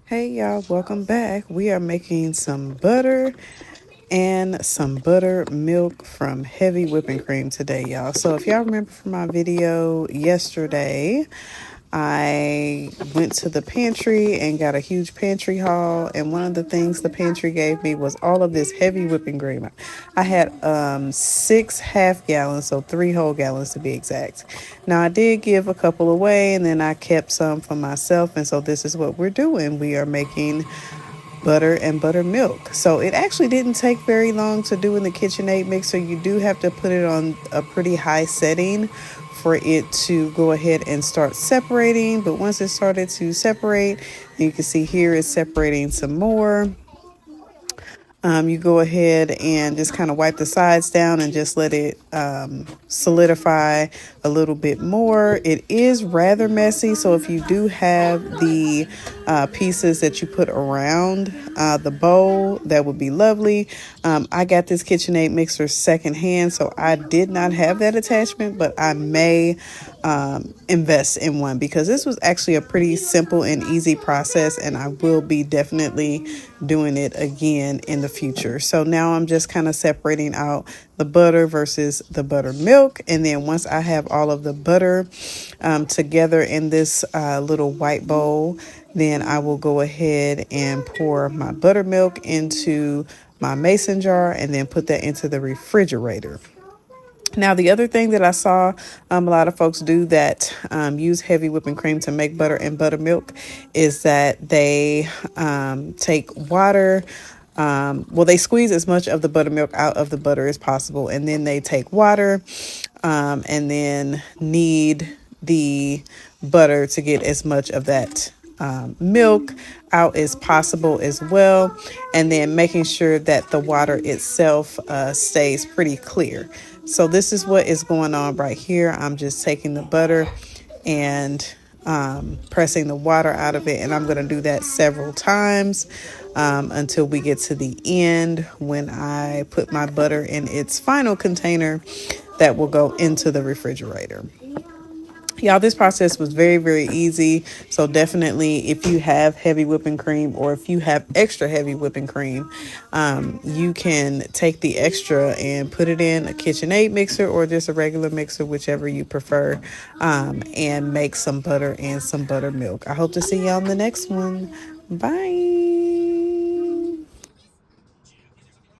Hey y'all, welcome back. We are making some butter and some buttermilk from heavy whipping cream today, y'all. So if y'all remember from my video yesterday, I went to the pantry and got a huge pantry haul, and one of the things the pantry gave me was all of this heavy whipping cream. I had 6 half gallons, so 3 whole gallons to be exact. Now I did give a couple away, and then I kept some for myself, and so this is what we're doing. We are making butter and buttermilk. So it actually didn't take very long to do in the KitchenAid mixer. You do have to put it on a pretty high setting for it to go ahead and start separating. But once it started to separate, you can see here it's separating some more. You go ahead and just kind of wipe the sides down and just let it solidify a little bit more. It is rather messy, so if you do have the pieces that you put around the bowl, that would be lovely. I got this KitchenAid mixer secondhand, so I did not have that attachment, but I may invest in one because this was actually a pretty simple and easy process, and I will be definitely doing it again in the future. So now I'm just kind of separating out the butter versus the buttermilk, and then once I have all of the butter together in this little white bowl, then I will go ahead and pour my buttermilk into my mason jar and then put that into the refrigerator. Now, the other thing that I saw a lot of folks do that use heavy whipping cream to make butter and buttermilk is that they take water. They squeeze as much of the buttermilk out of the butter as possible, and then they take water and then knead the butter to get as much of that milk out as possible as well, and then making sure that the water itself stays pretty clear. So this is what is going on right here. I'm just taking the butter and pressing the water out of it, and I'm going to do that several times until we get to the end when I put my butter in its final container that will go into the refrigerator. Y'all, this process was very, very easy. So definitely, if you have heavy whipping cream or if you have extra heavy whipping cream, you can take the extra and put it in a KitchenAid mixer or just a regular mixer, whichever you prefer, and make some butter and some buttermilk. I hope to see y'all in the next one. Bye.